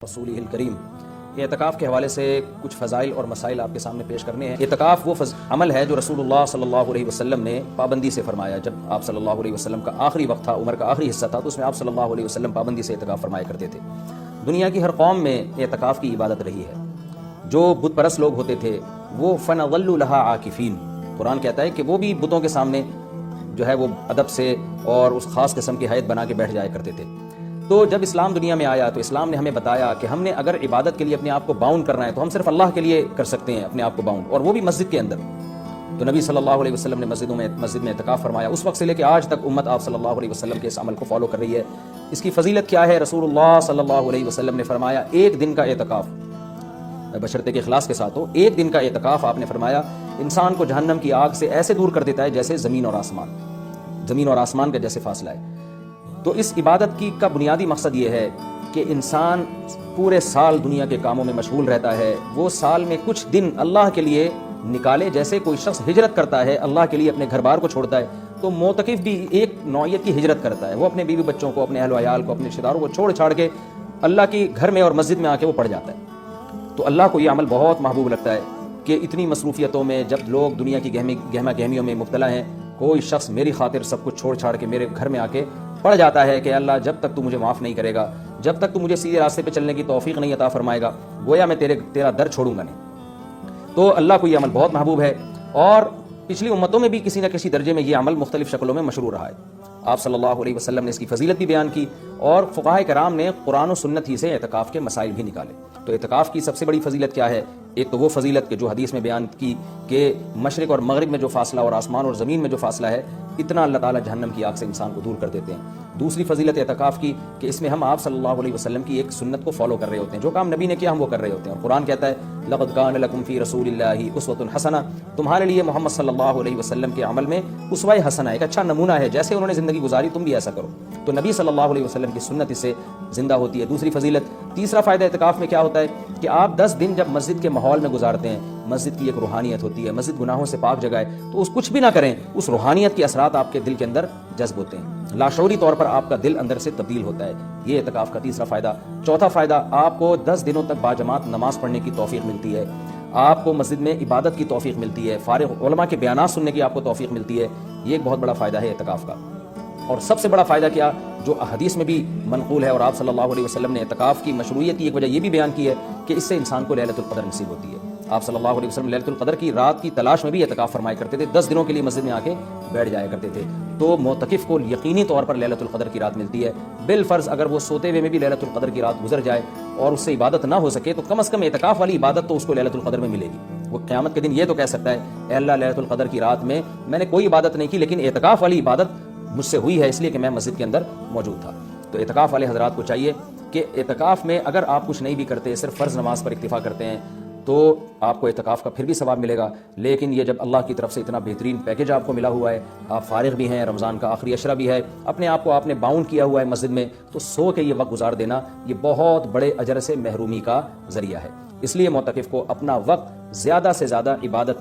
رسولہ الکریم۔ اعتکاف کے حوالے سے کچھ فضائل اور مسائل آپ کے سامنے پیش کرنے ہیں۔ اعتکاف وہ عمل ہے جو رسول اللہ صلی اللہ علیہ وسلم نے پابندی سے فرمایا۔ جب آپ صلی اللہ علیہ وسلم کا آخری وقت تھا، عمر کا آخری حصہ تھا، تو اس میں آپ صلی اللہ علیہ وسلم پابندی سے اعتکاف فرمایا کرتے تھے۔ دنیا کی ہر قوم میں اعتکاف کی عبادت رہی ہے۔ جو بت پرست لوگ ہوتے تھے وہ فَنَظَلُّ لَهَا عَاكِفِينَ، قرآن کہتا ہے کہ وہ بھی بتوں کے سامنے جو ہے وہ ادب سے اور اس خاص قسم کی حیت بنا کے بیٹھ جایا کرتے تھے۔ تو جب اسلام دنیا میں آیا تو اسلام نے ہمیں بتایا کہ ہم نے اگر عبادت کے لیے اپنے آپ کو باؤنڈ کرنا ہے تو ہم صرف اللہ کے لیے کر سکتے ہیں اپنے آپ کو باؤنڈ، اور وہ بھی مسجد کے اندر۔ تو نبی صلی اللہ علیہ وسلم نے مسجد میں اعتکاف فرمایا۔ اس وقت سے لے کے آج تک امت آپ صلی اللہ علیہ وسلم کے اس عمل کو فالو کر رہی ہے۔ اس کی فضیلت کیا ہے؟ رسول اللہ صلی اللہ علیہ وسلم نے فرمایا ایک دن کا اعتکاف، بشرطے کے اخلاص کے ساتھ ہو، ایک دن کا اعتکاف آپ نے فرمایا انسان کو جہنم کی آگ سے ایسے دور کر دیتا ہے جیسے زمین اور آسمان کا جیسے فاصلہ ہے۔ تو اس عبادت کا بنیادی مقصد یہ ہے کہ انسان پورے سال دنیا کے کاموں میں مشغول رہتا ہے، وہ سال میں کچھ دن اللہ کے لیے نکالے۔ جیسے کوئی شخص ہجرت کرتا ہے اللہ کے لیے، اپنے گھر بار کو چھوڑتا ہے، تو معتکف بھی ایک نوعیت کی ہجرت کرتا ہے۔ وہ اپنے بیوی بچوں کو، اپنے اہل و عیال کو، اپنے رشتہ داروں کو چھوڑ چھاڑ کے اللہ کی گھر میں اور مسجد میں آ کے وہ پڑ جاتا ہے۔ تو اللہ کو یہ عمل بہت محبوب لگتا ہے کہ اتنی مصروفیتوں میں جب لوگ دنیا کی گہما گہمیوں میں مبتلا ہیں، کوئی شخص میری خاطر سب کچھ چھوڑ چھاڑ کے میرے گھر میں آ کے پڑ جاتا ہے کہ اللہ جب تک تو مجھے معاف نہیں کرے گا، جب تک تو مجھے سیدھے راستے پہ چلنے کی توفیق نہیں عطا فرمائے گا، گویا میں تیرا در چھوڑوں گا نہیں۔ تو اللہ کو یہ عمل بہت محبوب ہے، اور پچھلی امتوں میں بھی کسی نہ کسی درجے میں یہ عمل مختلف شکلوں میں مشروع رہا ہے۔ آپ صلی اللہ علیہ وسلم نے اس کی فضیلت بھی بیان کی، اور فقہائے کرام نے قرآن و سنت ہی سے اعتکاف کے مسائل بھی نکالے۔ تو اعتکاف کی سب سے بڑی فضیلت کیا ہے؟ ایک تو وہ فضیلت کہ جو حدیث میں بیان کی کہ مشرق اور مغرب میں جو فاصلہ اور آسمان اور زمین میں جو فاصلہ ہے، اتنا اللہ تعالیٰ جہنم کی آگ سے انسان کو دور کر دیتے ہیں۔ دوسری فضیلت اعتکاف کی کہ اس میں ہم آپ صلی اللہ علیہ وسلم کی ایک سنت کو فالو کر رہے ہوتے ہیں، جو کام نبی نے کیا ہم وہ کر رہے ہوتے ہیں۔ اور قرآن کہتا ہے لقد کان لکم فی رسول اللہ اسوۃ حسنہ، تمہارے لیے محمد صلی اللہ علیہ وسلم کے عمل میں اسوہ حسنہ ایک اچھا نمونہ ہے، جیسے انہوں نے زندگی گزاری تم بھی ایسا کرو۔ تو نبی صلی اللہ علیہ وسلم کی سنت اس سے زندہ ہوتی ہے۔ دوسری فضیلت، تیسرا فائدہ اعتکاف میں کیا ہوتا ہے کہ آپ 10 دن جب مسجد کے ماحول میں گزارتے ہیں، مسجد کی ایک روحانیت ہوتی ہے، مسجد گناہوں سے پاک جگہ ہے، تو اس کچھ بھی نہ کریں، اس روحانیت کے اثرات آپ کے دل کے اندر جذب ہوتے ہیں، لاشعوری طور پر آپ کا دل اندر سے تبدیل ہوتا ہے۔ یہ اعتکاف کا تیسرا فائدہ۔ چوتھا فائدہ، آپ کو 10 دنوں تک باجماعت نماز پڑھنے کی توفیق ملتی ہے، آپ کو مسجد میں عبادت کی توفیق ملتی ہے، فارغ علماء کے بیانات سننے کی آپ کو توفیق ملتی ہے۔ یہ ایک بہت بڑا فائدہ ہے اعتکاف کا۔ اور سب سے بڑا فائدہ کیا، جو حدیث میں بھی منقول ہے، اور آپ صلی اللہ علیہ وسلم نے اعتکاف کی مشروعیت کی ایک وجہ یہ بھی بیان کی ہے کہ اس سے انسان کو لیلۃ القدر نصیب ہوتی ہے۔ آپ صلی اللہ علیہ وسلم لیلۃ القدر کی رات کی تلاش میں بھی اعتکاف فرمایا کرتے تھے، 10 دنوں کے لیے مسجد میں آ کے بیٹھ جایا کرتے تھے۔ تو معتکف کو یقینی طور پر لیلۃ القدر کی رات ملتی ہے۔ بالفرض اگر وہ سوتے ہوئے میں بھی لیلۃ القدر کی رات گزر جائے اور اس سے عبادت نہ ہو سکے، تو کم از کم اعتکاف والی عبادت تو اس کو لیلۃ القدر میں ملے گی۔ وہ قیامت کے دن یہ تو کہہ سکتا ہے اے اللہ لیلۃ القدر کی رات میں نے کوئی عبادت نہیں کی، لیکن اعتکاف والی عبادت مجھ سے ہوئی ہے اس لیے کہ میں مسجد کے اندر موجود تھا۔ تو اعتکاف والے حضرات کو چاہیے کہ اعتکاف میں اگر آپ کچھ نہیں بھی کرتے، صرف فرض نماز پر اکتفا کرتے ہیں، تو آپ کو اعتکاف کا پھر بھی ثواب ملے گا۔ لیکن یہ جب اللہ کی طرف سے اتنا بہترین پیکیج آپ کو ملا ہوا ہے، آپ فارغ بھی ہیں، رمضان کا آخری عشرہ بھی ہے، اپنے آپ کو آپ نے باؤنڈ کیا ہوا ہے مسجد میں، تو سو کے یہ وقت گزار دینا یہ بہت بڑے اجر سے محرومی کا ذریعہ ہے۔ اس لیے معتکف کو اپنا وقت زیادہ سے زیادہ عبادت میں